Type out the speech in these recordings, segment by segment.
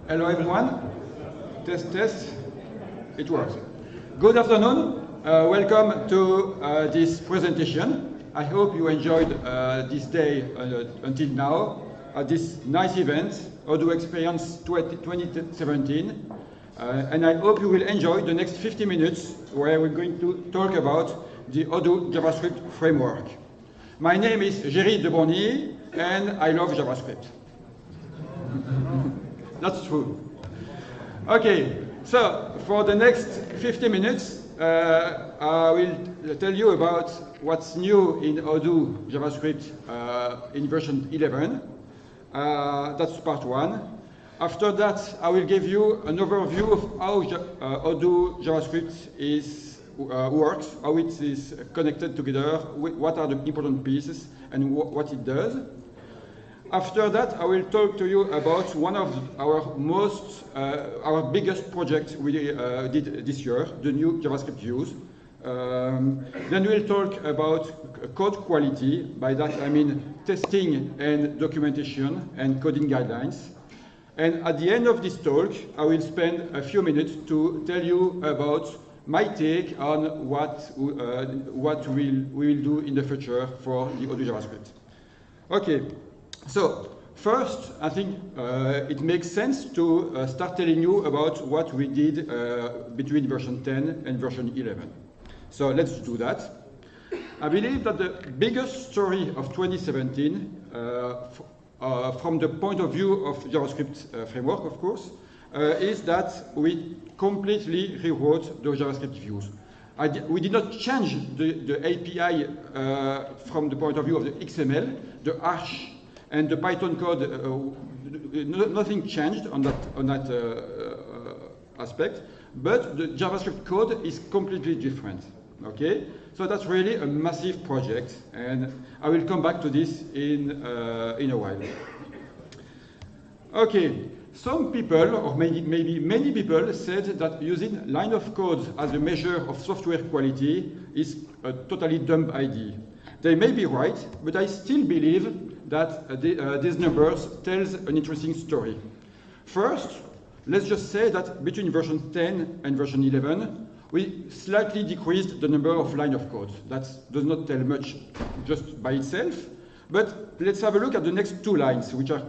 Hello everyone. Test, test. It works. Good afternoon. Welcome to this presentation. I hope you enjoyed this day until now at this nice event, Odoo Experience 2017. And I hope you will enjoy the next 50 minutes where we're going to talk about the Odoo JavaScript framework. My name is Géry de Brogny, and I love JavaScript. That's true. Okay, so for the next 50 minutes, I will tell you about what's new in Odoo JavaScript in version 11. That's part one. After that, I will give you an overview of how Odoo JavaScript works, how it is connected together, what are the important pieces, and what it does. After that, I will talk to you about one of our biggest projects we did this year, the new JavaScript views. Then we'll talk about code quality. By that, I mean testing and documentation and coding guidelines. And at the end of this talk, I will spend a few minutes to tell you about my take on what we will do in the future for the Odoo JavaScript. Okay. So first, I think it makes sense to start telling you about what we did between version 10 and version 11. So let's do that. I believe that the biggest story of 2017, from the point of view of JavaScript framework, of course, is that we completely rewrote the JavaScript views. We did not change the API from the point of view of the XML, the Arch, and the Python code, nothing changed on that aspect, but the JavaScript code is completely different. Okay, so that's really a massive project, and I will come back to this in a while. Okay, some people, or maybe many people, said that using line of code as a measure of software quality is a totally dumb idea. They may be right, but I still believe that these numbers tells an interesting story. First, let's just say that between version 10 and version 11, we slightly decreased the number of line of code. That does not tell much just by itself, but let's have a look at the next two lines, which are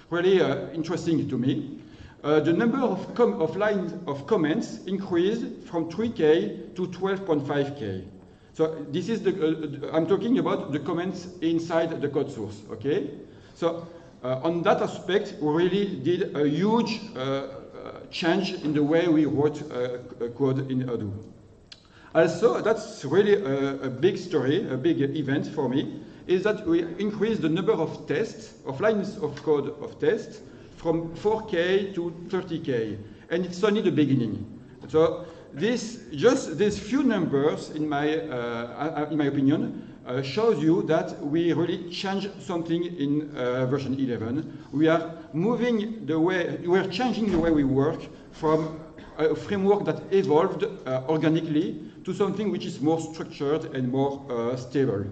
really interesting to me. The number of lines of comments increased from 3K to 12.5K. So this is I'm talking about the comments inside the code source, okay? So on that aspect, we really did a huge change in the way we wrote code in Odoo. Also, that's really a big story, a big event for me, is that we increased the number of tests, of lines of code of tests, from 4K to 30K. And it's only the beginning. So just these few numbers, in my opinion, shows you that we really changed something in version 11. We are changing the way we work from a framework that evolved organically to something which is more structured and more stable.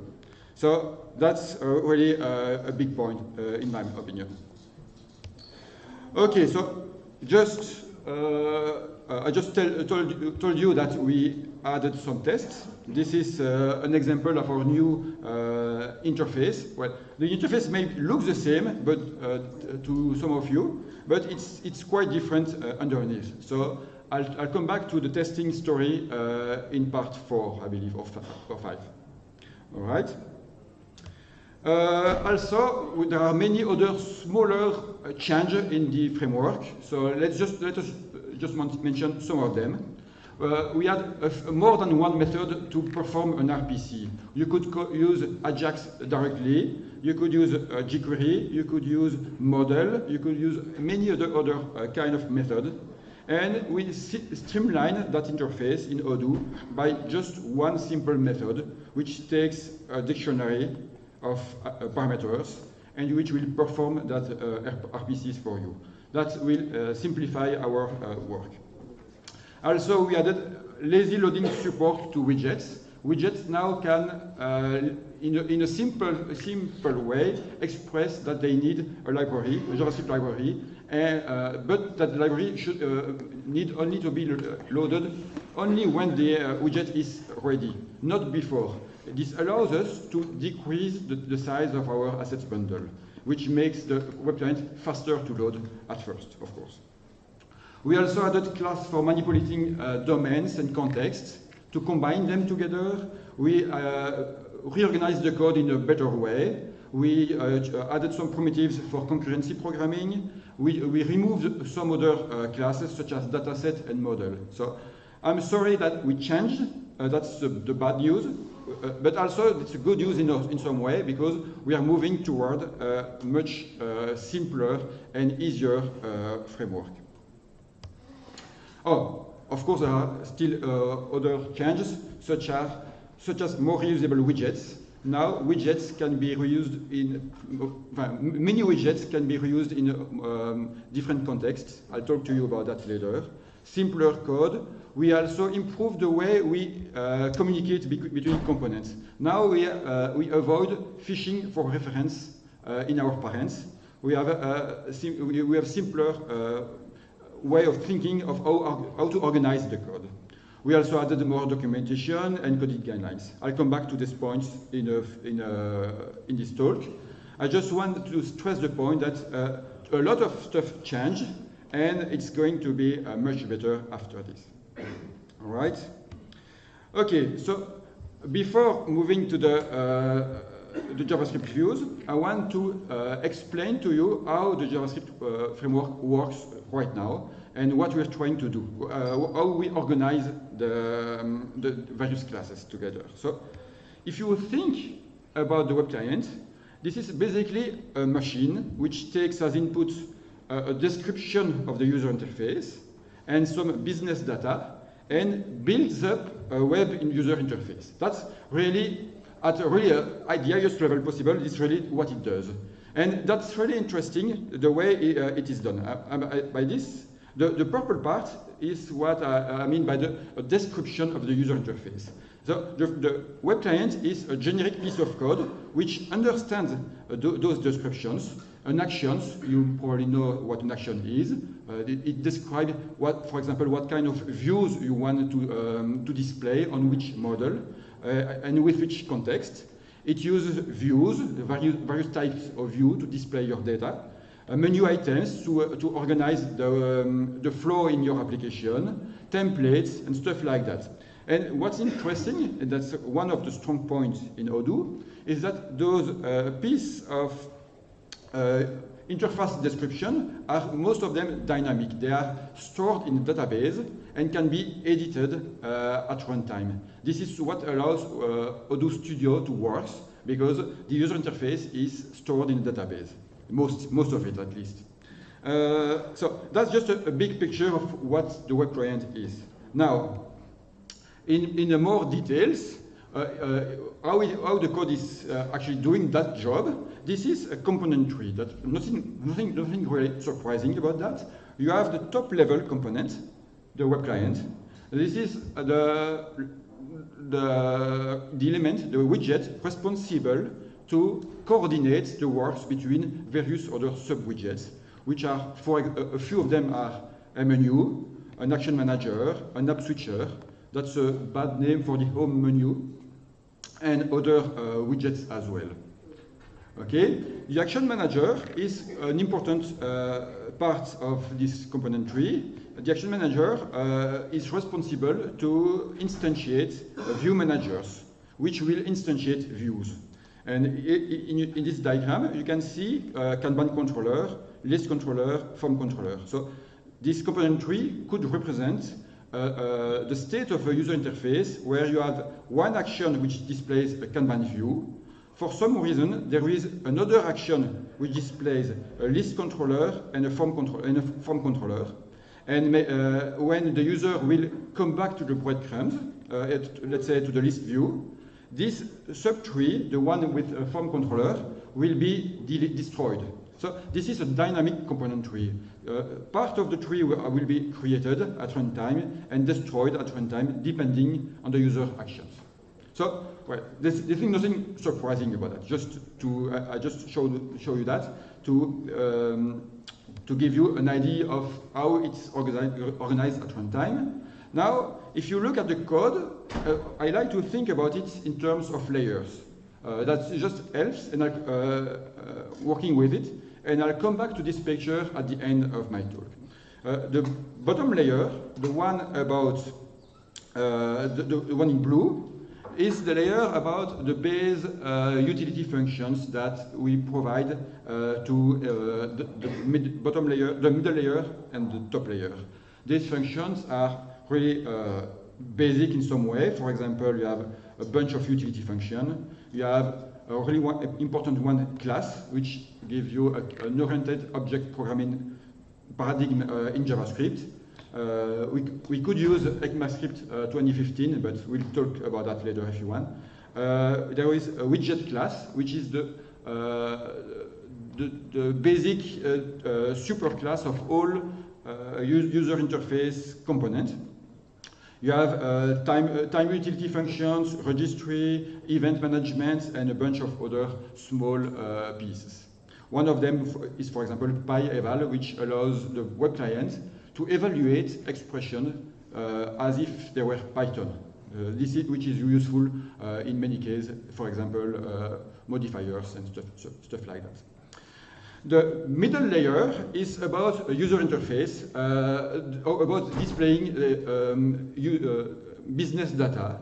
So that's really a big point, in my opinion. Okay, so I just told you that we added some tests. This is an example of our new interface. Well, the interface may look the same, but to some of you, but it's quite different underneath. So I'll come back to the testing story in part 4, I believe, or 5. All right. Also, there are many other smaller changes in the framework. So let us just mention some of them. We had more than one method to perform an RPC. You could use Ajax directly, you could use jQuery, you could use model, you could use many other kind of method. And we streamline that interface in Odoo by just one simple method, which takes a dictionary of parameters and which will perform that RPCs for you. That will simplify our work. Also, we added lazy loading support to widgets. Widgets now can, in a simple way, express that they need a library, a JavaScript library, but that the library should need only to be loaded only when the widget is ready, not before. This allows us to decrease the size of our assets bundle, which makes the web client faster to load at first, of course. We also added class for manipulating domains and contexts to combine them together. We reorganized the code in a better way. We added some primitives for concurrency programming. We removed some other classes such as dataset and model. So I'm sorry that we changed. That's the bad news. But also it's a good news in some way because we are moving toward a much simpler and easier framework. Oh, of course there are still other changes such as more reusable widgets. Now widgets can be reused in, many widgets can be reused in different contexts. I'll talk to you about that later. Simpler code. We also improved the way we communicate between components. Now we avoid fishing for reference in our parents. We have simpler way of thinking of how to organize the code. We also added more documentation and coding guidelines. I'll come back to these points in this talk. I just want to stress the point that a lot of stuff changed, and it's going to be much better after this. All right? Okay, so before moving to the JavaScript views, I want to explain to you how the JavaScript framework works right now and what we're trying to do, how we organize the various classes together. So if you think about the web client, this is basically a machine which takes as input a description of the user interface and some business data and builds up a web user interface. That's really, at a really the highest level possible, is really what it does. And that's really interesting, the way it is done. By this, the purple part is what I mean by the description of the user interface. So the web client is a generic piece of code which understands those descriptions. An actions, you probably know what an action is. It describes what, for example, what kind of views you want to display on which model and with which context. It uses views, various types of view to display your data. Menu items to organize the flow in your application, templates, and stuff like that. And what's interesting, and that's one of the strong points in Odoo, is that those pieces of interface description are most of them dynamic. They are stored in a database and can be edited at runtime. This is what allows Odoo Studio to work because the user interface is stored in a database, most of it at least. So that's just a big picture of what the web client is. Now, in more details, how the code is actually doing that job. This is a component tree. That nothing really surprising about that. You have the top level component, the web client. This is the element, the widget responsible to coordinate the works between various other sub-widgets, which are, for a few of them are a menu, an action manager, an app switcher. That's a bad name for the home menu, and other widgets as well. Okay, the action manager is an important part of this component tree. The action manager is responsible to instantiate view managers, which will instantiate views. And in this diagram, you can see Kanban controller, list controller, form controller. So this component tree could represent the state of a user interface where you have one action which displays a Kanban view. For some reason, there is another action which displays a list controller and a form controller. And when the user will come back to the breadcrumbs, let's say to the list view, this subtree, the one with a form controller, will be destroyed. So this is a dynamic component tree. Part of the tree will be created at runtime and destroyed at runtime, depending on the user actions. So, well, there's nothing surprising about that. Just to, I just show you that to to give you an idea of how it's organized at runtime. Now, if you look at the code, I like to think about it in terms of layers. That just helps, and working with it, and I'll come back to this picture at the end of my talk. The bottom layer, the one about the one in blue, is the layer about the base utility functions that we provide to the bottom layer, the middle layer, and the top layer. These functions are really basic in some way. For example, you have a bunch of utility functions. You have a really important one, class, which gives you an oriented object programming paradigm in JavaScript. We could use ECMAScript 2015, but we'll talk about that later if you want. There is a widget class, which is the basic superclass of all user interface components. You have time utility functions, registry, event management, and a bunch of other small pieces. One of them is, for example, PyEval, which allows the web client to evaluate expression as if they were Python. Which is useful in many cases, for example, modifiers and stuff like that. The middle layer is about a user interface, about displaying business data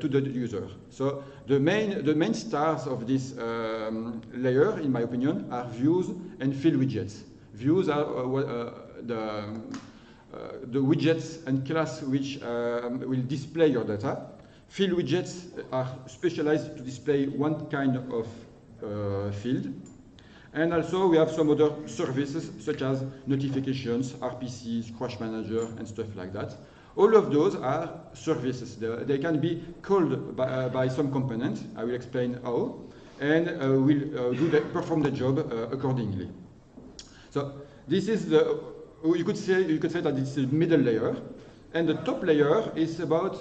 to the user. So the main stars of this layer, in my opinion, are views and field widgets. Views are the widgets and class which will display your data. Field widgets are specialized to display one kind of field. And also we have some other services such as notifications, RPCs, Crash Manager, and stuff like that. All of those are services. They can be called by some component. I will explain how, and will perform the job accordingly. So this is the, you could say that it's the middle layer, and the top layer is about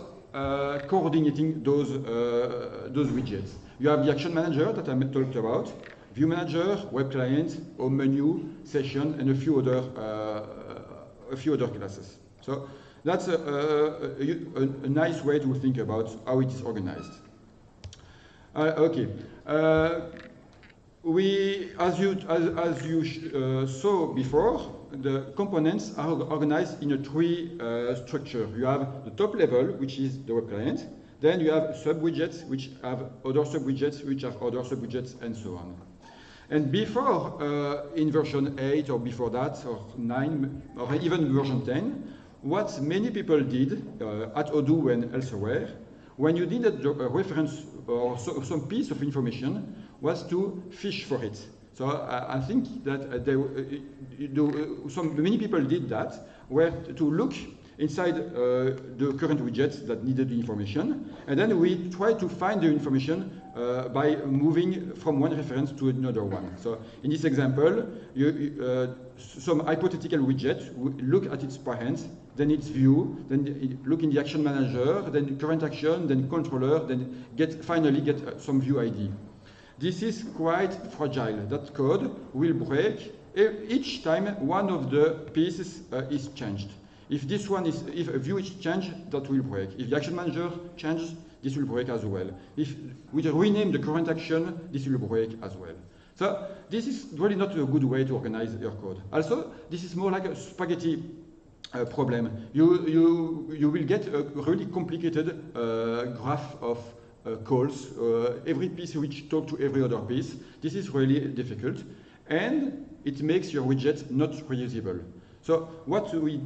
coordinating those widgets. You have the Action Manager that I talked about, View Manager, Web Client, Home Menu, Session, and a few other classes. So that's a nice way to think about how it is organized. Okay. As you saw before, the components are organized in a tree structure. You have the top level, which is the web client. Then you have sub-widgets, which have other sub-widgets, which have other sub-widgets, and so on. And before, in version 8 or before that, or 9, or even version 10, what many people did at Odoo and elsewhere, when you needed a reference or some piece of information, was to fish for it. So I think that many people did that, were to look inside the current widgets that needed the information, and then we try to find the information by moving from one reference to another one. So in this example, some hypothetical widget look at its parent, then its view, then look in the action manager, then current action, then controller, then finally get some view ID. This is quite fragile. That code will break each time one of the pieces is changed. If a view is changed, that will break. If the action manager changes, this will break as well. If we rename the current action, this will break as well. So this is really not a good way to organize your code. Also, this is more like a spaghetti problem. You will get a really complicated graph of calls, every piece which talk to every other piece. This is really difficult, and it makes your widget not reusable. So what we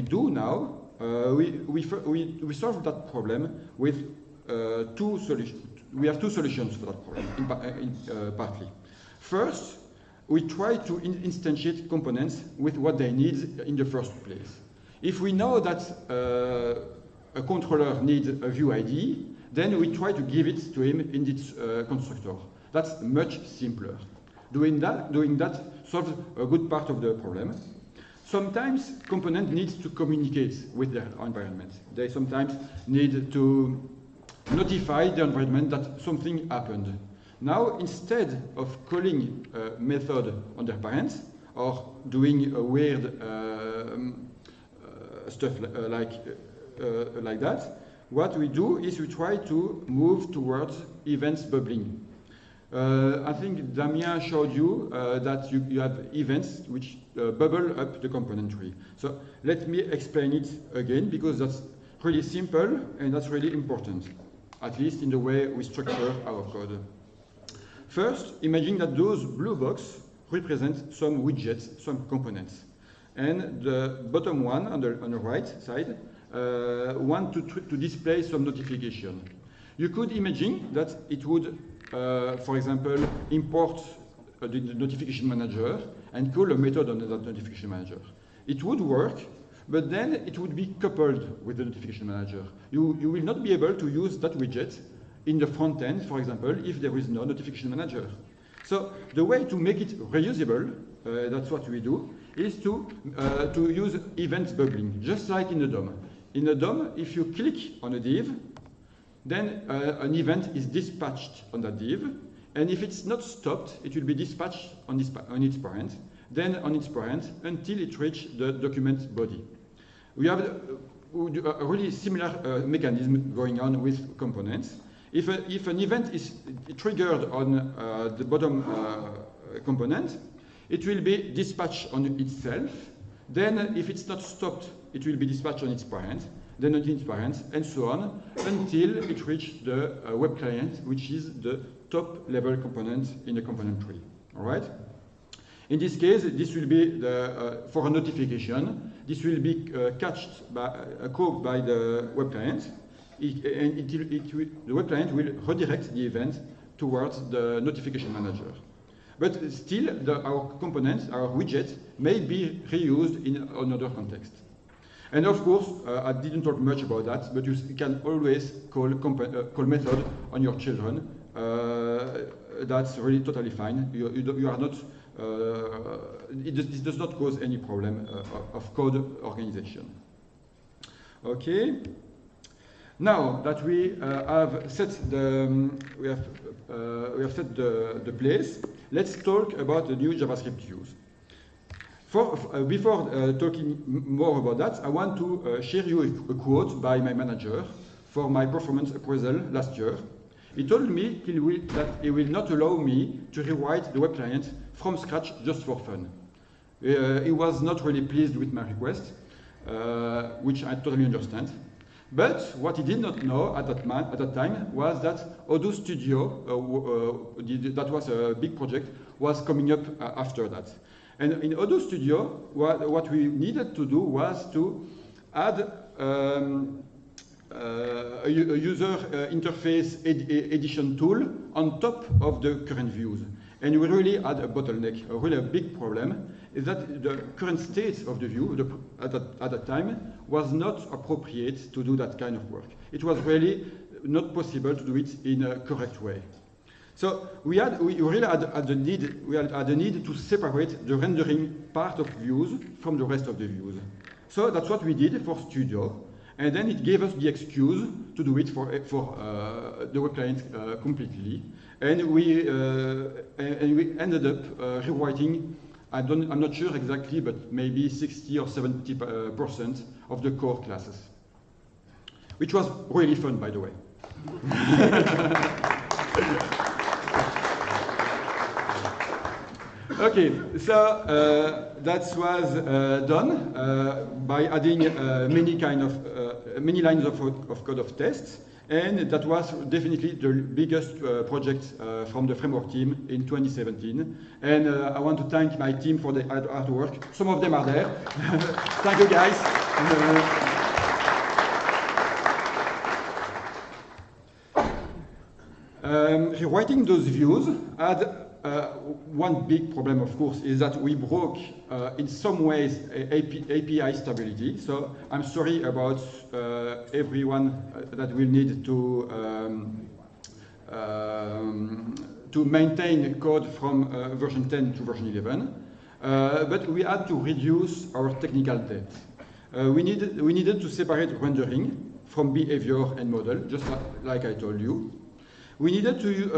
do now, we solve that problem with two solutions. We have two solutions for that problem, partly. First, we try to instantiate components with what they need in the first place. If we know that a controller needs a view ID, then we try to give it to him in its constructor. That's much simpler. Doing that solves a good part of the problem. Sometimes component needs to communicate with their environment. They sometimes need to notify the environment that something happened. Now, instead of calling a method on their parents, or doing weird stuff like that, what we do is we try to move towards events bubbling. I think Damien showed you that you have events which bubble up the component tree. So let me explain it again, because that's really simple and that's really important, at least in the way we structure our code. First, imagine that those blue boxes represent some widgets, some components. And the bottom one on the right side want to display some notification. You could imagine that it would, for example, import the notification manager and call a method on that notification manager. It would work, but then it would be coupled with the notification manager. You will not be able to use that widget in the front end, for example, if there is no notification manager. So the way to make it reusable, that's what we do, is to use events bubbling, just like in the DOM. In the DOM, if you click on a div, then an event is dispatched on that div, and if it's not stopped, it will be dispatched on its parent, then on its parent, until it reaches the document body. We have a really similar mechanism going on with components. If an event is triggered on the bottom component, it will be dispatched on itself. Then, if it's not stopped, it will be dispatched on its parent, then on its parent, and so on, until it reaches the web client, which is the top level component in the component tree. All right? In this case, this will be for a notification. This will be caught by the web client. The web client will redirect the event towards the notification manager. But still, our components, our widgets, may be reused in another context. And of course, I didn't talk much about that, but you can always call method on your children. That's really totally fine. You are not. It does not cause any problem of code organization. Okay. Now that we have set the place, let's talk about the new JavaScript views. Before talking more about that, I want to share you a quote by my manager for my performance appraisal last year. He told me that he will not allow me to rewrite the web client from scratch just for fun. He was not really pleased with my request, which I totally understand. But what he did not know at that time was that Odoo Studio, that was a big project, was coming up after that. And in Odoo Studio, what we needed to do was to add a user interface edition tool on top of the current views. And we really had a bottleneck, a big problem, is that the current state of the view at that time was not appropriate to do that kind of work. It was really not possible to do it in a correct way. So we really had the need to separate the rendering part of views from the rest of the views. So that's what we did for Studio, and then it gave us the excuse to do it for the web client completely, and we ended up rewriting. I'm not sure exactly, but maybe 60 or 70% of the core classes, which was really fun, by the way. Okay, so that was done by adding many lines of code of tests, and that was definitely the biggest project from the framework team in 2017. And I want to thank my team for the hard work. Some of them are there. Thank you, guys. Rewriting those views had one big problem, of course, is that we broke, in some ways, API stability. So I'm sorry about everyone that will need to maintain code from version 10 to version 11. But we had to reduce our technical debt. We needed to separate rendering from behavior and model, just like I told you. We needed to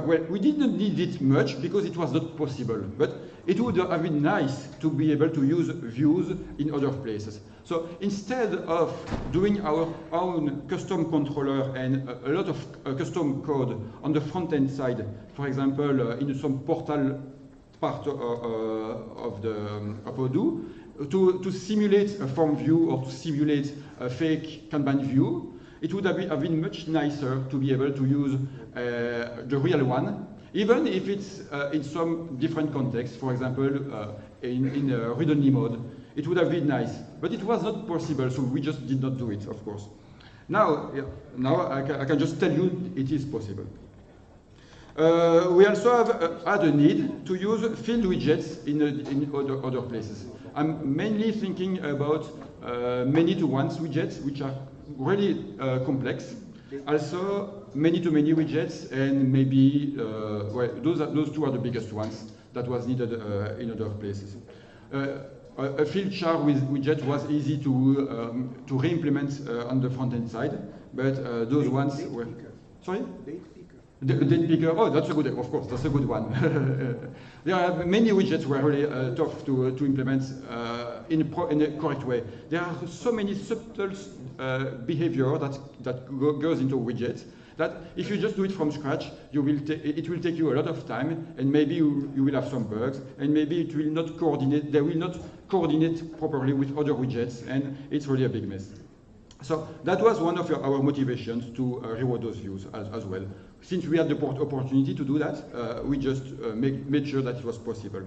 well, we didn't need it much because it was not possible, but it would have been nice to be able to use views in other places. So instead of doing our own custom controller and a lot of custom code on the front-end side, for example, in some portal part of Odoo, to simulate a form view or to simulate a fake Kanban view, it would have been much nicer to be able to use the real one, even if it's in some different context, for example, in read-only mode. It would have been nice, but it was not possible, so we just did not do it, of course. Now I can just tell you it is possible. We also have had a need to use field widgets in other places. I'm mainly thinking about many-to-ones widgets, which are really complex. Also, many-to-many widgets, and maybe well, those two are the biggest ones that was needed in other places. A field char widget was easy to re-implement on the front-end side, but those ones were... Sorry? The date picker, oh, that's a good, of course, that's a good one. There are many widgets were really tough to implement in a correct way. There are so many subtle behavior that goes into widgets that if you just do it from scratch, it will take you a lot of time, and maybe you will have some bugs, and maybe it will not coordinate. They will not coordinate properly with other widgets, and it's really a big mess. So that was one of our motivations to reward those views as well. Since we had the opportunity to do that, we just made sure that it was possible.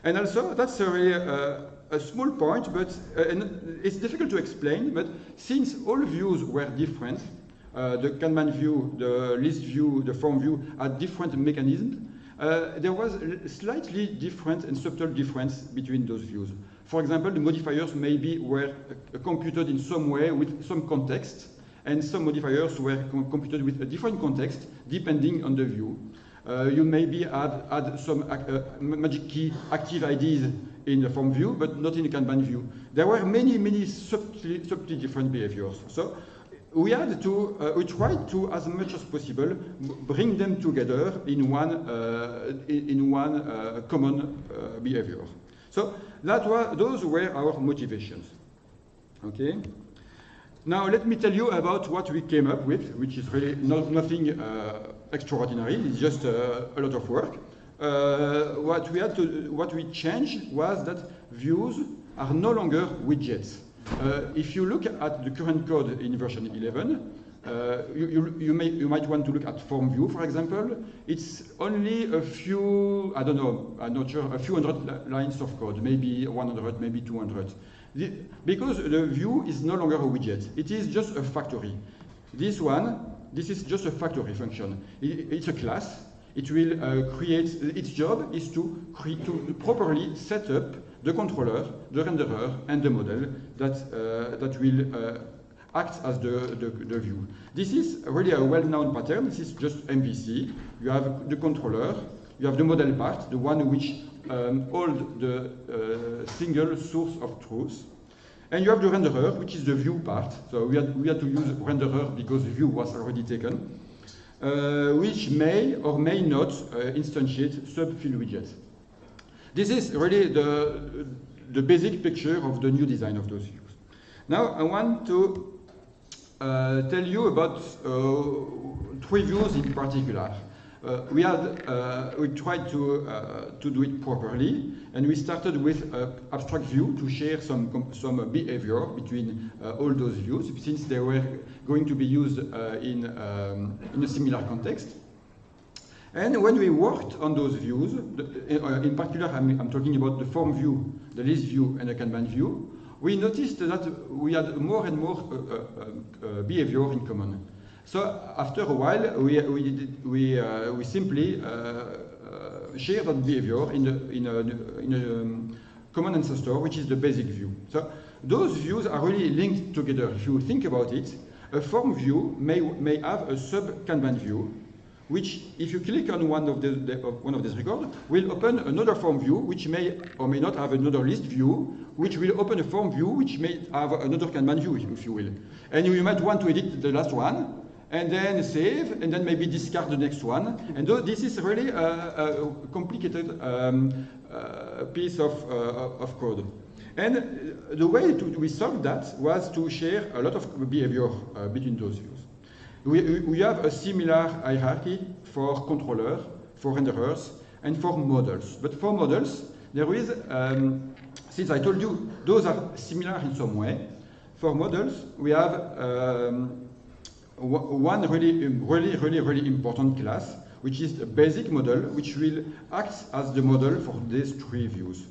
And also, that's really a small point, but and it's difficult to explain, but since all views were different, the Kanban view, the list view, the form view had different mechanisms, there was a slightly different and subtle difference between those views. For example, the modifiers maybe were computed in some way with some context, and some modifiers were computed with a different context depending on the view. You maybe add some magic key active IDs in the form view, but not in the Kanban view. There were many subtly different behaviors. So we had to, we tried to, as much as possible, bring them together in one common behavior. So those were our motivations. Okay. Now let me tell you about what we came up with, which is really nothing extraordinary. It's just a lot of work. What we changed was that views are no longer widgets. If you look at the current code in version 11, you might want to look at form view, for example. It's only a few, I don't know, I'm not sure, a few hundred lines of code, maybe 100, maybe 200. Because the view is no longer a widget. It is just a factory. This is just a factory function. It's a class. It will create, its job is to properly set up the controller, the renderer, and the model that will act as the view. This is really a well-known pattern. This is just MVC. You have the controller, you have the model part, the one which holds the single source of truth. And you have the renderer, which is the view part. So we had to use renderer because the view was already taken, which may or may not instantiate sub-field widgets. This is really the basic picture of the new design of those views. Now I want to tell you about 3 views in particular. We tried to do it properly, and we started with abstract view to share some behavior between all those views, since they were going to be used in a similar context. And when we worked on those views, in particular I'm talking about the form view, the list view, and the Kanban view, we noticed that we had more and more behavior in common. So after a while, we simply share that behavior in a common ancestor, which is the basic view. So those views are really linked together. If you think about it, a form view may have a sub-Kanban view, which, if you click on one of these records, will open another form view, which may or may not have another list view, which will open a form view, which may have another Kanban view, if you will. And you might want to edit the last one, and then save, and then maybe discard the next one. And this is really a complicated piece of code. And the way we solved that was to share a lot of behavior between those views. We have a similar hierarchy for controller, for renderers, and for models. But for models, there is, since I told you, those are similar in some way. For models, we have one really important class, which is the basic model, which will act as the model for these three views.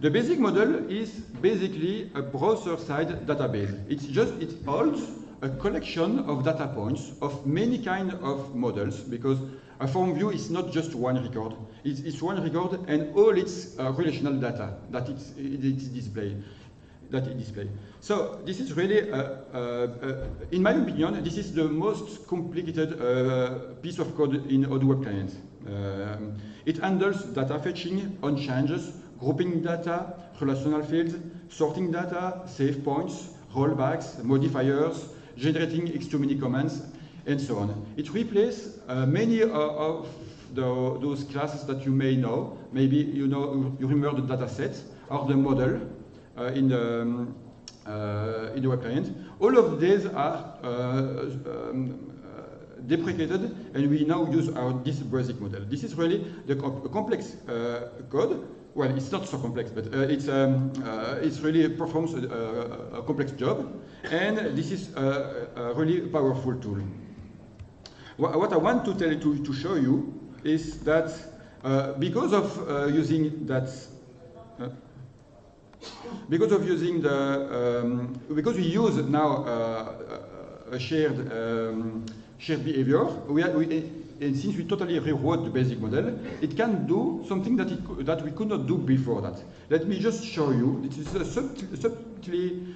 The basic model is basically a browser-side database. It holds a collection of data points of many kinds of models, because a form view is not just one record. It's one record and all its relational data that it displays. So this is really, in my opinion, this is the most complicated piece of code in Odoo Web Client. It handles data fetching, on changes, grouping data, relational fields, sorting data, save points, rollbacks, modifiers, generating x-many comments, and so on. It replaces many of those classes that you may know. Maybe you remember the data set or the model in the web client. All of these are deprecated, and we now use this basic model. This is really the complex code. Well, it's not so complex, but it really performs a complex job, and this is a really powerful tool. What I want to show you is that because of using that, because we use now a shared behavior, and since we totally rewrote the basic model, it can do something that we could not do before that. Let me just show you. It is a subtly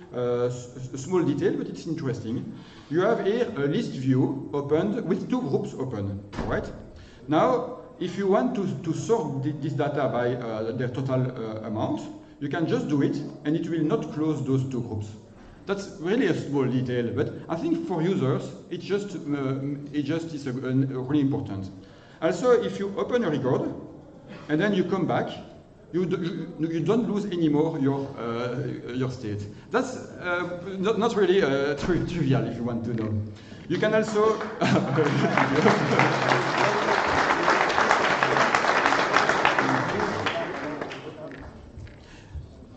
small detail, but it's interesting. You have here a list view opened with two groups open, right? Now, if you want to sort this data by their total amount, you can just do it, and it will not close those two groups. That's really a small detail, but I think for users, it just is really important. Also, if you open a record, and then you come back, you don't lose anymore your state. That's not really trivial if you want to know. You can also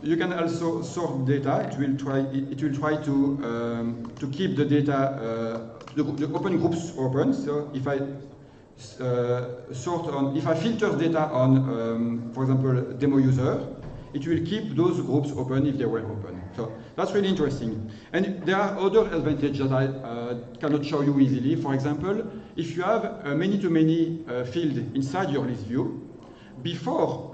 you can also sort data. It will try to keep the data, the open groups open. So if I if I filter data on, for example, demo user, it will keep those groups open if they were open. So that's really interesting. And there are other advantages that I cannot show you easily. For example, if you have a many-to-many field inside your list view, before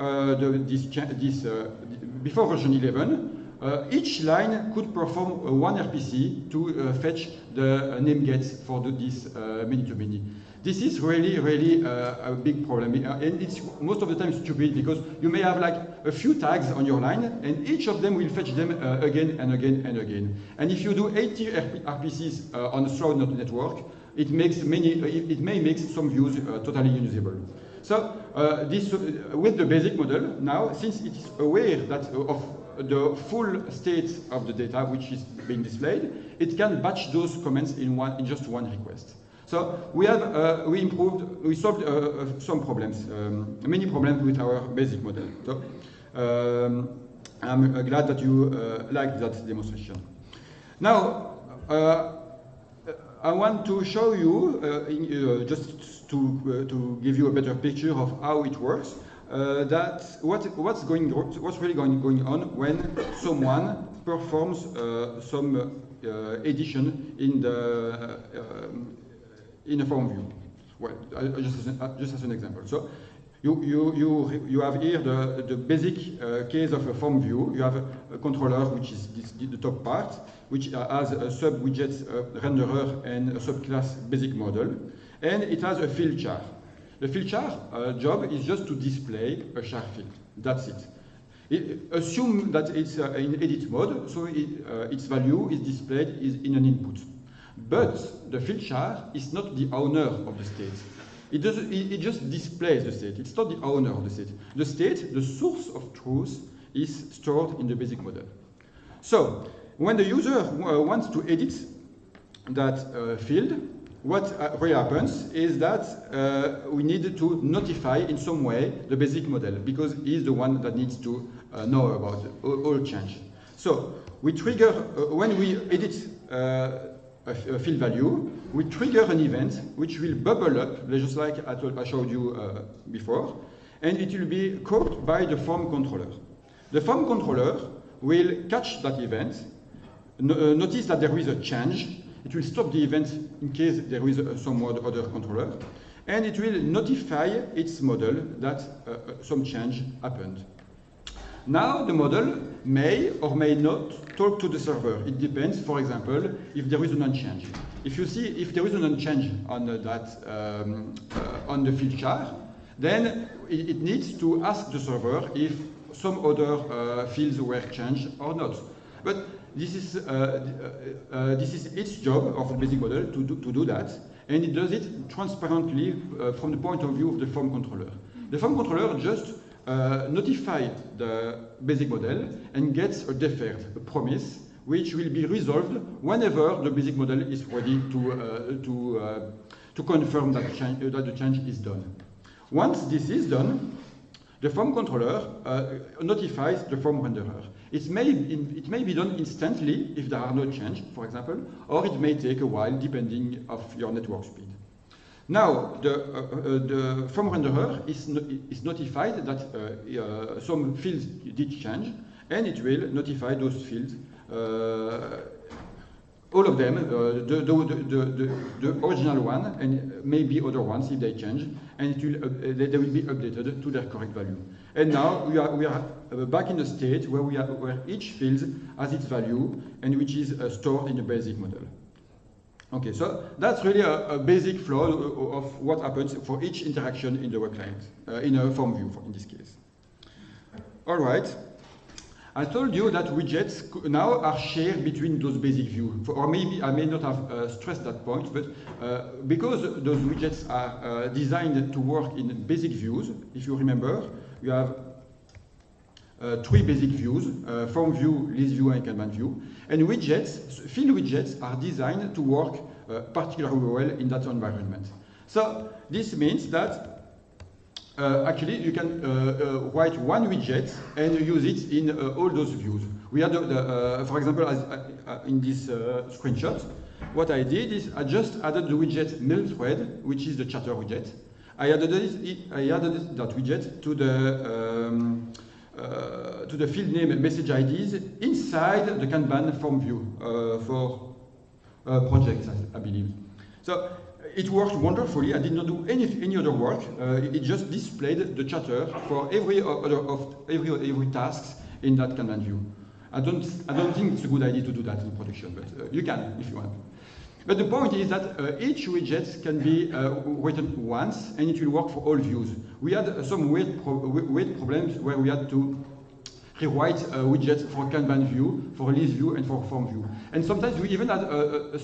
before version 11, each line could perform one RPC to fetch the name gets for this many-to-many. This is really a big problem, and it's most of the time stupid, because you may have like a few tags on your line, and each of them will fetch them again and again and again. And if you do 80 RPCs on a slow network, it may make some views totally unusable. So with the basic model now, since it is aware that of the full state of the data which is being displayed, it can batch those comments in just one request. So we solved some problems, many problems with our basic model. So I'm glad that you liked that demonstration. Now, I want to show you, just to give you a better picture of how it works, that what's really going on when someone performs some edition in a form view. Well, just as an example. So you have here the basic case of a form view. You have a controller, which is the top part, which has a sub-widget renderer and a subclass basic model. And it has a field char. The field char job is just to display a char field. That's it. Assume that it's in edit mode, so its value is displayed in an input. But the field char is not the owner of the state. It just displays the state. It's not the owner of the state. The state, the source of truth, is stored in the basic model. So when the user wants to edit that field, what really happens is that we need to notify in some way the basic model, because he's the one that needs to know about all change. So we trigger, when we edit a field value, we trigger an event which will bubble up, just like I showed you before, and it will be caught by the form controller. The form controller will catch that event, notice that there is a change. It will stop the event in case there is some other controller, and it will notify its model that some change happened. Now the model may or may not talk to the server. It depends, for example, if there is an unchange. If you see if there is an unchange on on the field char, then it needs to ask the server if some other fields were changed or not. But this is its job of the basic model to do that, and it does it transparently from the point of view of the form controller. The form controller just notifies the basic model and gets a deferred, a promise, which will be resolved whenever the basic model is ready to confirm that the change is done. Once this is done, the form controller notifies the form renderer. It may be done instantly if there are no changes, for example, or it may take a while depending on your network speed. Now, the form renderer is notified that some fields did change, and it will notify those fields, all of them, the original one, and maybe other ones if they change, and they will be updated to their correct value. And now we are back in the state where each field has its value and which is stored in the basic model. Okay, so that's really a basic flow of what happens for each interaction in the web client, in a form view in this case. All right. I told you that widgets now are shared between those basic views, or maybe I may not have stressed that point, but because those widgets are designed to work in basic views, if you remember, you have three basic views, form view, list view, and Kanban view, and widgets, field widgets are designed to work particularly well in that environment. So this means that actually, you can write one widget and use it in all those views. We had, for example, in this screenshot, what I did is I just added the widget mail thread, which is the chatter widget. I added that widget to the field name message IDs inside the Kanban form view for projects, I believe. So it worked wonderfully. I did not do any other work. It just displayed the chatter for every task in that Kanban view. I don't think it's a good idea to do that in production, but you can if you want. But the point is that each widget can be written once, and it will work for all views. We had some weird problems where we had to rewrite widgets for Kanban view, for list view, and for form view. And sometimes we even had a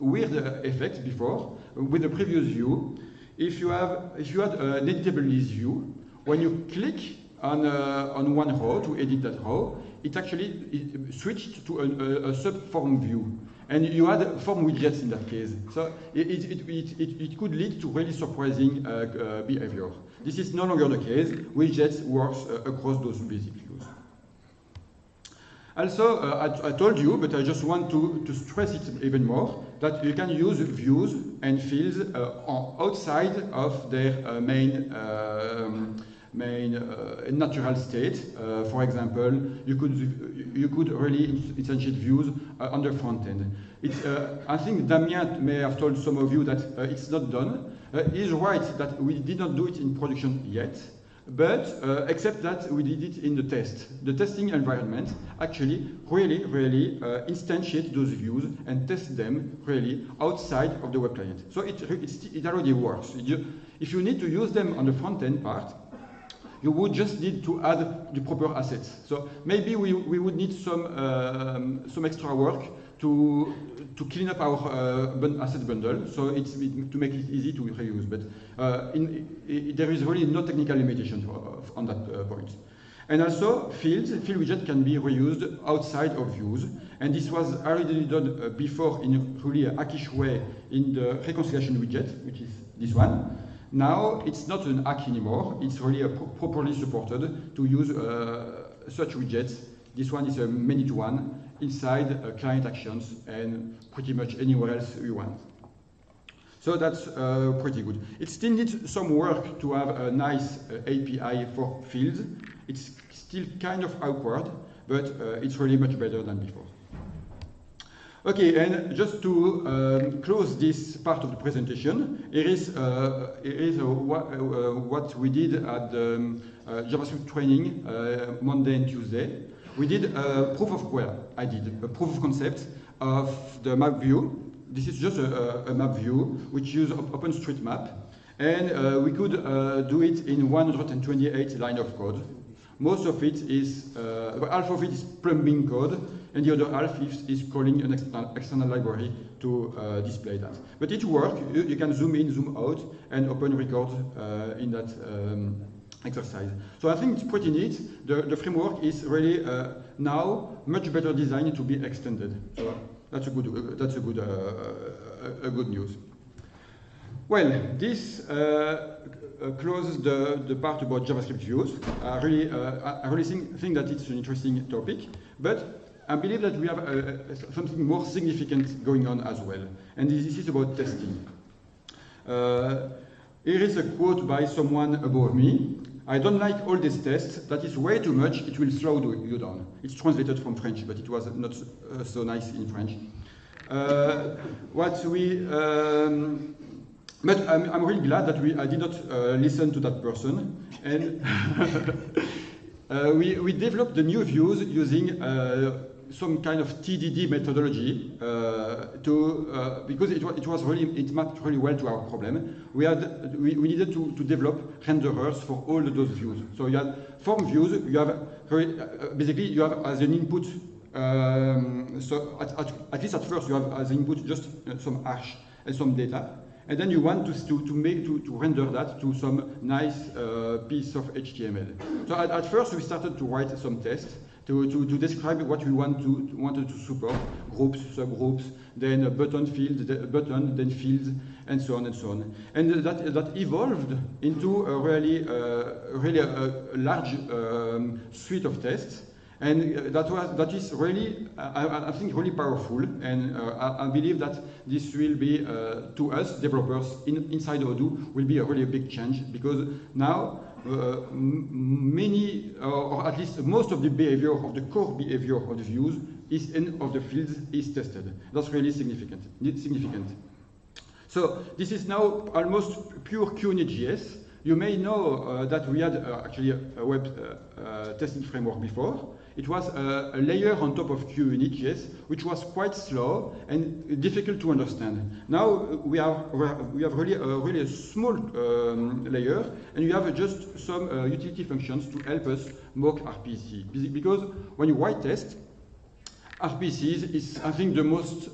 weird effect before with the previous view. If you had an editable list view, when you click on one row to edit that row, it actually switched to a sub-form view. And you had form widgets in that case. So it could lead to really surprising behavior. This is no longer the case. Widgets works across those basic views. Also, I told you, but I just want to stress it even more, that you can use views and fields outside of their main natural state. For example, you could really instantiate views on the front end. I think Damien may have told some of you that it's not done. He's right that we did not do it in production yet, but except that we did it in the test. The testing environment actually really instantiate those views and test them really outside of the web client. So it already works. If you need to use them on the front end part, you would just need to add the proper assets. So maybe we would need some extra work to clean up our asset bundle, so to make it easy to reuse. But there is really no technical limitation on that point. And also, field widget can be reused outside of views, and this was already done before in really a hackish way in the reconciliation widget, which is this one. Now it's not an hack anymore; it's really properly supported to use such widgets. This one is a many-to-one inside client actions and pretty much anywhere else you want. So that's pretty good. It still needs some work to have a nice API for fields. It's still kind of awkward, but it's really much better than before. Okay, and just to close this part of the presentation, here is what we did at the JavaScript training Monday and Tuesday. We did a proof of, I did a proof of concept of the map view. This is just a map view which uses OpenStreetMap, and we could do it in 128 lines of code. Most of it is, half of it is plumbing code, and the other half is calling an external library to display that. But it works. You can zoom in, zoom out, and open record in that exercise. So I think it's pretty neat. The framework is really now much better designed to be extended. So that's a good news. Well, this closes the part about JavaScript views. I really think that it's an interesting topic, but I believe that we have something more significant going on as well, and this is about testing. Here is a quote by someone above me. I don't like all these tests. That is way too much. It will slow you down. It's translated from French, but it was not so nice in French. But I'm really glad that I did not listen to that person, and we developed the new views using some kind of TDD methodology because it mapped really well to our problem. We needed to develop renderers for all those views. So you had form views. You have basically you have as an input. So at least at first you have as input just some hash and some data. And then you want to render that to some nice piece of HTML. So at first we started to write some tests to describe what we wanted to support: groups, subgroups, then a button field, then fields, and so on and so on. And that evolved into a really large suite to tests. And that is really, I think, really powerful, and I believe that this will be, to us developers inside Odoo, will be a really big change, because now many, or at least most of the behavior, of the core behavior of the views and of the fields is tested. That's really significant. So this is now almost pure QNet.js. You may know that we had actually a web testing framework before. It was a layer on top of QNet.js, which was quite slow and difficult to understand. Now we have really a small layer, and you have just some utility functions to help us mock RPC. Because when you write tests, RPCs is, I think, the most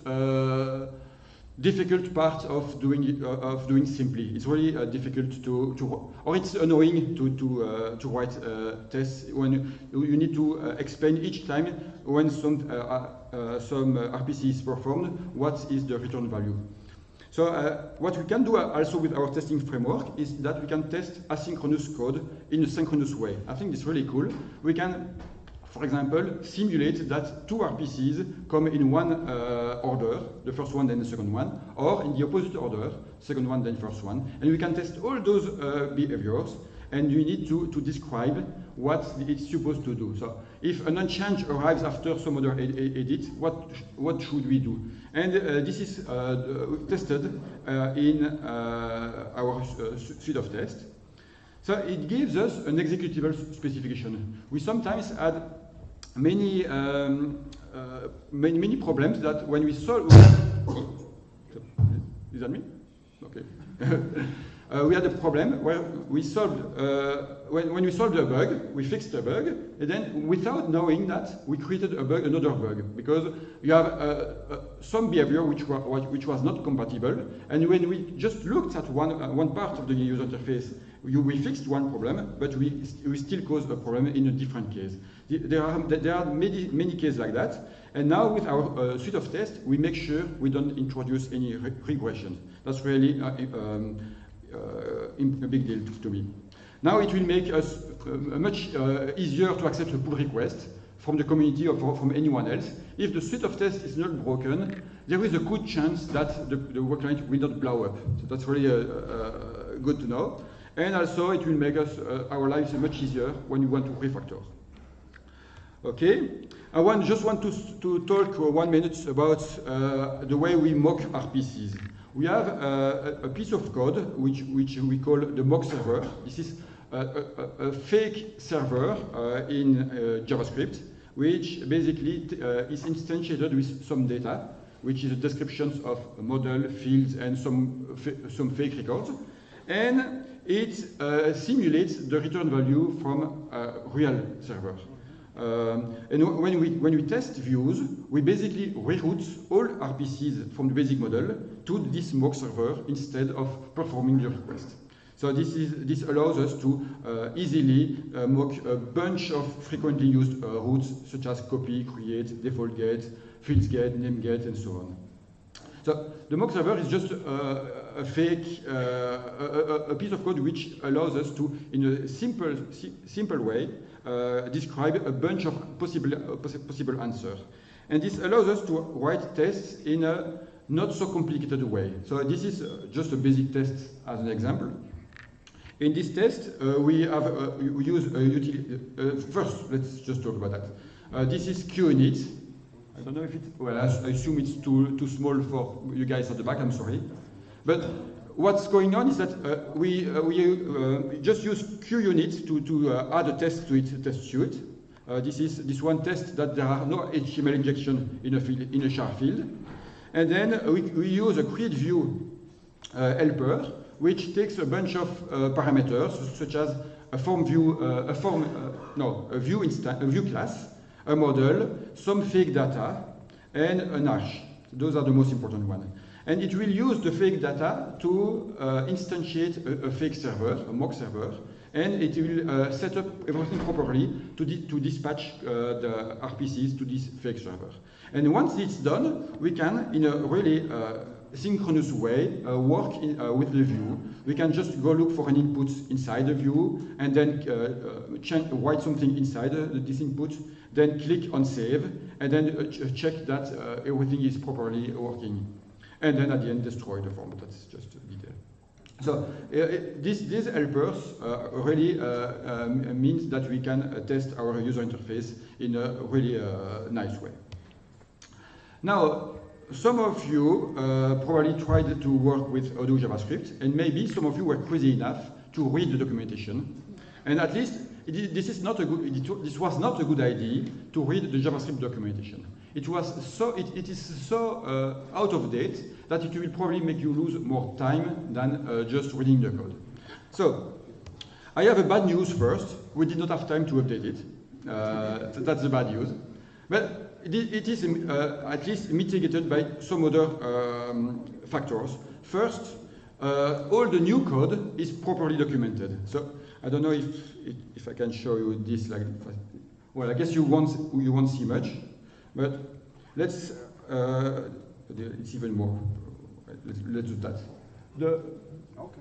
difficult part of doing simply. It's really difficult or it's annoying to write tests when you need to explain each time when some RPC is performed, what is the return value. So what we can do also with our testing framework is that we can test asynchronous code in a synchronous way. I think it's really cool. We can, for example, simulate that two RPCs come in one order, the first one then the second one, or in the opposite order, second one then first one, and we can test all those behaviors, and you need to describe what it's supposed to do. So if an unchange arrives after some other edit, what should we do? And this is tested in our suite of tests. So it gives us an executable specification. We sometimes add many problems that when we solve, is that me? Okay. we had a problem where we solved, when we solved a bug, we fixed a bug, and then without knowing that, we created a bug, another bug, because you have some behavior which was not compatible, and when we just looked at one part of the user interface, we fixed one problem, but we still caused a problem in a different case. There are many cases like that, and now with our suite of tests, we make sure we don't introduce any regression. That's really a big deal to me. Now it will make us much easier to accept a pull request from the community or from anyone else. If the suite of tests is not broken, there is a good chance that the work client will not blow up. So that's really good to know. And also it will make us our lives much easier when we want to refactor. Okay, I just want to talk 1 minute about the way we mock RPCs. We have a piece of code which we call the mock server. This is a fake server in JavaScript, which basically is instantiated with some data, which is descriptions of a model, fields, and some fake records. And it simulates the return value from a real server. And when we test views, we basically reroute all RPCs from the basic model to this mock server instead of performing the request. So this allows us to easily mock a bunch of frequently used routes, such as copy, create, default get, fields get, name get, and so on. So the mock server is just a fake, a piece of code which allows us to, in a simple way, describe a bunch of possible answers. And this allows us to write tests in a not so complicated way. So this is just a basic test as an example. In this test, we use a utility. First, let's just talk about that. This is QUnit. I don't know if it's, well, I assume it's too small for you guys at the back, I'm sorry. But what's going on is that we just use QUnit to add a test to its test suite. This is this one test that there are no HTML injection in a char field. And then we use a createView helper, which takes a bunch of parameters, such as a form view, a view class, a model, some fake data, and an hash. Those are the most important ones. And it will use the fake data to instantiate a fake server, a mock server, and it will set up everything properly to dispatch the RPCs to this fake server. And once it's done, we can, in a really synchronous way, work with the view. We can just go look for an input inside the view, and then write something inside this input, then click on save, and then check that everything is properly working. And then at the end, destroy the form. That's just a detail. So these helpers really means that we can test our user interface in a really nice way. Now, some of you probably tried to work with Odoo JavaScript, and maybe some of you were crazy enough to read the documentation. And at least this was not a good idea to read the JavaScript documentation. It is so out of date that it will probably make you lose more time than just reading the code. So I have a bad news first. We did not have time to update it. That's the bad news. But it is at least mitigated by some other factors. First, all the new code is properly documented. So I don't know if I can show you this. Like, well, I guess you won't see much. But let's, it's even more. Let's do that.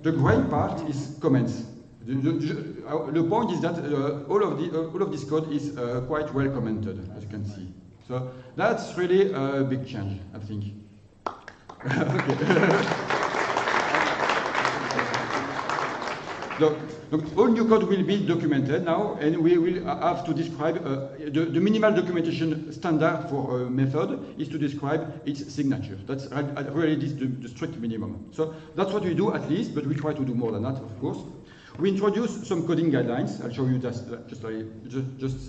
The gray part is comments. The point is that all of this code is quite well commented, as you can see. So that's really a big change, I think. Look, all new code will be documented now, and we will have to describe the minimal documentation standard for a method is to describe its signature. That's really the strict minimum. So that's what we do at least, but we try to do more than that, of course. We introduce some coding guidelines. I'll show you just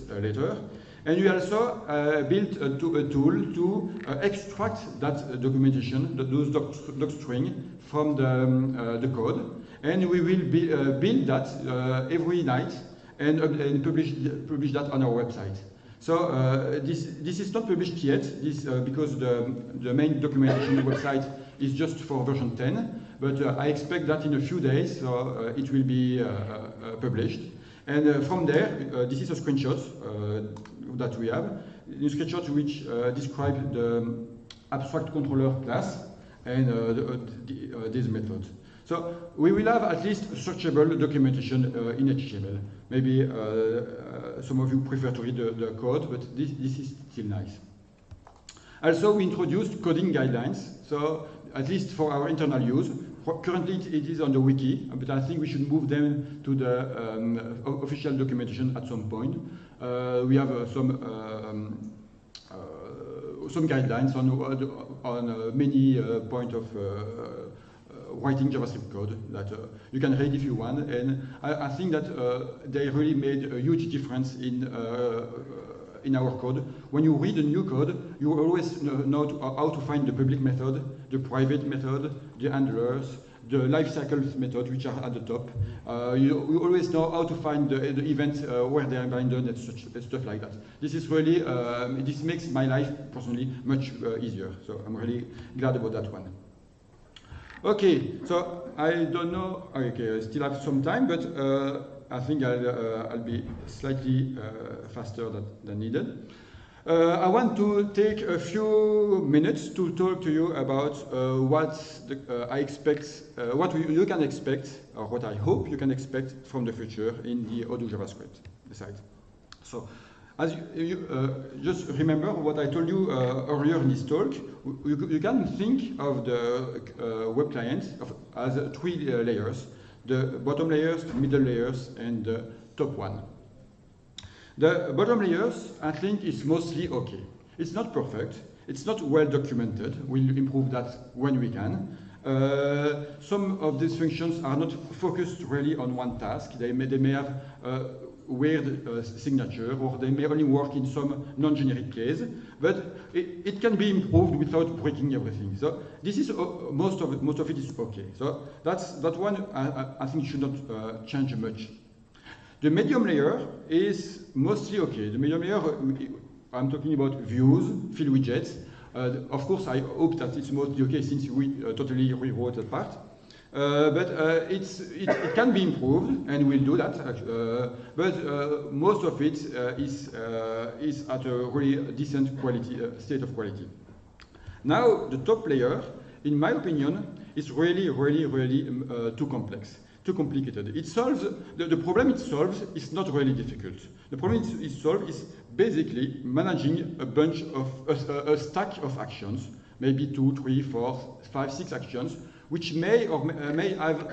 later. And we also built a tool to extract that documentation, those doc string from the code. and we will build that every night and publish that on our website. So this is not published yet, because the main documentation website is just for version 10, but I expect that in a few days it will be published. And from there, this is a screenshot that we have, a screenshot which describe the abstract controller class and these methods. So we will have at least searchable documentation in HTML. Maybe some of you prefer to read the code, but this is still nice. Also, we introduced coding guidelines, so at least for our internal use. Currently, it is on the wiki, but I think we should move them to the official documentation at some point. We have some guidelines on many points of writing JavaScript code that you can read if you want, and I think that they really made a huge difference in our code. When you read a new code, you always know how to find the public method, the private method, the handlers, the lifecycle method, which are at the top. You always know how to find the events where they are binded and stuff like that. This is really, this makes my life personally much easier. So I'm really glad about that one. Okay, so I don't know, okay, I still have some time, but I think I'll be slightly faster than needed. I want to take a few minutes to talk to you about what I expect, what you can expect, or what I hope you can expect from the future in the Odoo JavaScript side. So, as you just remember what I told you earlier in this talk, you can think of the web client as 3 layers: the bottom layers, the middle layers, and the top one. The bottom layers, I think, is mostly okay. It's not perfect. It's not well documented. We'll improve that when we can. Some of these functions are not focused really on one task. They may have weird signature, or they may only work in some non-generic case, but it can be improved without breaking everything. So this is most of it is okay. So that one I think should not change much. The medium layer is mostly okay. The medium layer, I'm talking about views, fill widgets. Of course, I hope that it's mostly okay since we totally rewrote that part. But it can be improved, and we'll do that. But most of it is at a really decent quality, state of quality. Now, the top layer, in my opinion, is really too complex, too complicated. It solves the problem it solves is not really difficult. The problem it solves is basically managing a bunch of a stack of actions, maybe 2, 3, 4, 5, 6 actions, which may or may have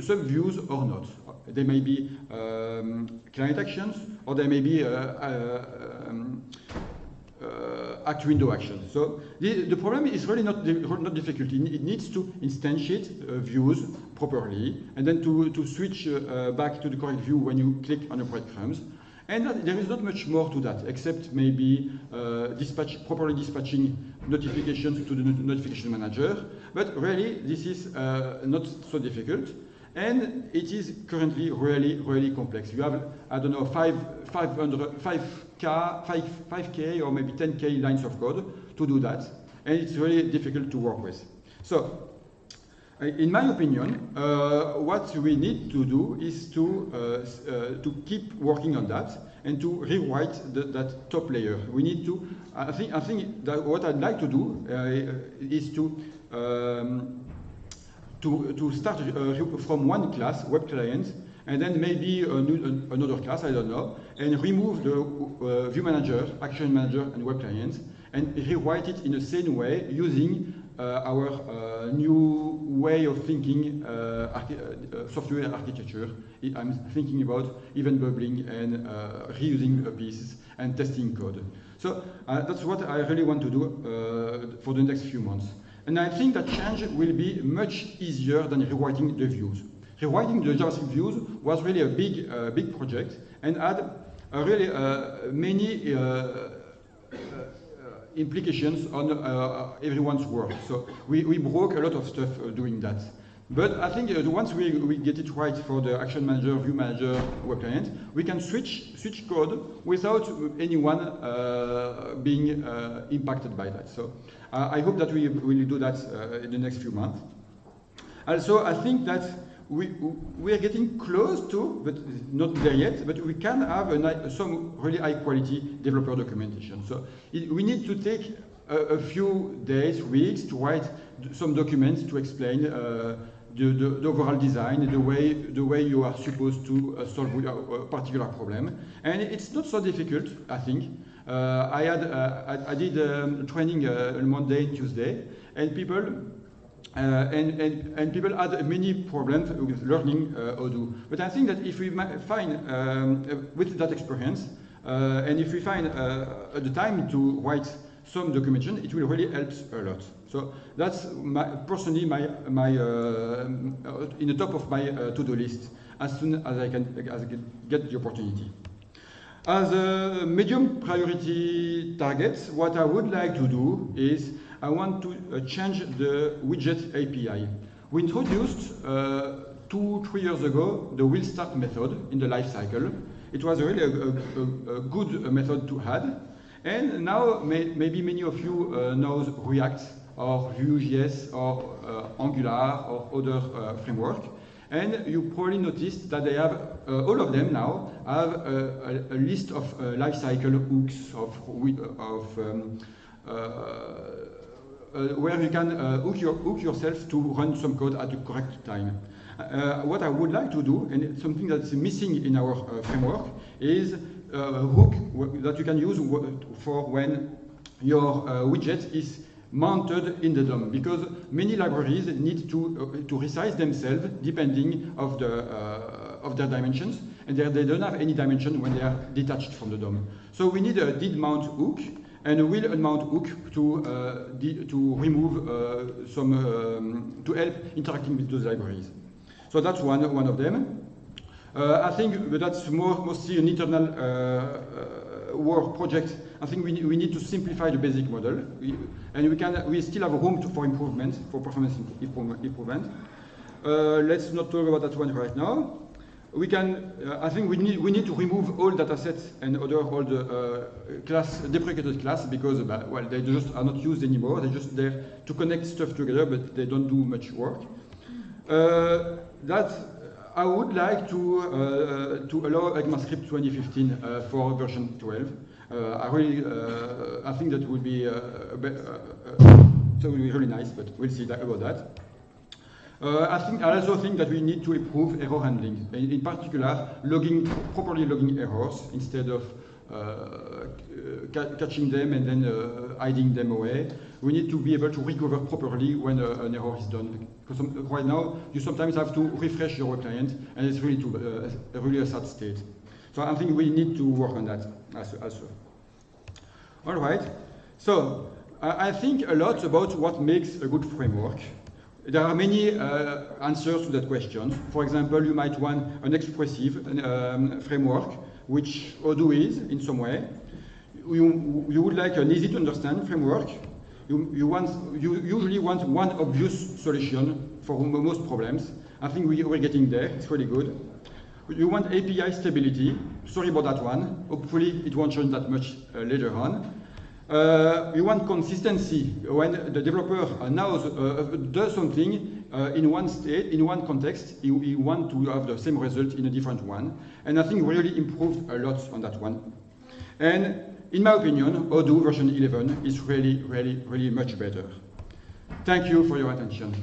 some views or not. They may be client actions, or they may be act window actions. So the problem is really not difficult. It needs to instantiate views properly, and then to switch back to the correct view when you click on the breadcrumbs. And there is not much more to that, except maybe properly dispatching notifications to the notification manager. But really, this is not so difficult. And it is currently really complex. You have, I don't know, 5K or maybe 10K lines of code to do that. And it's really difficult to work with. So, in my opinion, what we need to do is to keep working on that and to rewrite that top layer. We need to. I think that what I'd like to do is to start from one class, web client, and then maybe another class, I don't know, and remove the view manager, action manager, and web client, and rewrite it in the same way using our new way of thinking software architecture. I'm thinking about event bubbling and reusing pieces and testing code. So that's what I really want to do for the next few months. And I think that change will be much easier than rewriting the views. Rewriting the JavaScript views was really a big project and had really many implications on everyone's work. So we broke a lot of stuff doing that. But I think once we get it right for the Action Manager, View Manager, Web Client, we can switch code without anyone being impacted by that. So I hope that we will do that in the next few months. Also, I think that we are getting close to, but not there yet, but we can have some really high quality developer documentation. So we need to take a few days, weeks to write some documents to explain the overall design, the way you are supposed to solve a particular problem. And it's not so difficult, I think. I did training on Monday and Tuesday, and people people had many problems with learning Odoo. But I think that if we find, with that experience, and if we find the time to write some documentation, it will really help a lot. So that's personally in the top of my to-do list as soon as I can get the opportunity. As a medium priority target, what I would like to do is I want to change the widget API. We introduced 2-3 years ago the will start method in the life cycle. It was really a good method to add. And now maybe many of you know React or Vue.js or Angular or other framework. And you probably noticed that they have, all of them now, have a list of lifecycle hooks where you can hook yourself to run some code at the correct time. What I would like to do, and it's something that's missing in our framework, is a hook that you can use for when your widget is mounted in the DOM, because many libraries need to resize themselves depending of their dimensions, and they don't have any dimension when they are detached from the DOM. So we need a did mount hook and a will unmount hook to remove to help interacting with those libraries. So that's one of them. I think that's mostly an internal work project. I think we need to simplify the basic model, and we still have room for improvement, for performance improvement. Let's not talk about that one right now. We can. I think we need to remove all datasets and all the deprecated class, because well, they just are not used anymore. They're just there to connect stuff together, but they don't do much work. I would like to allow ECMAScript 2015 for version 12. I think that would be really nice, but we'll see about that. I also think that we need to improve error handling, in particular properly logging errors instead of catching them and then hiding them away. We need to be able to recover properly when an error is done. Because right now, you sometimes have to refresh your web client, and it's really a sad state. So I think we need to work on that also. All right. So I think a lot about what makes a good framework. There are many answers to that question. For example, you might want an expressive framework, which Odoo is in some way. You would like an easy to understand framework. You usually want one obvious solution for most problems. I think we're getting there. It's really good. You want API stability. Sorry about that one. Hopefully it won't change that much later on. You want consistency. When the developer does something in one state, in one context, you want to have the same result in a different one. And I think we really improved a lot on that one. And in my opinion, Odoo version 11 is really, really, really much better. Thank you for your attention.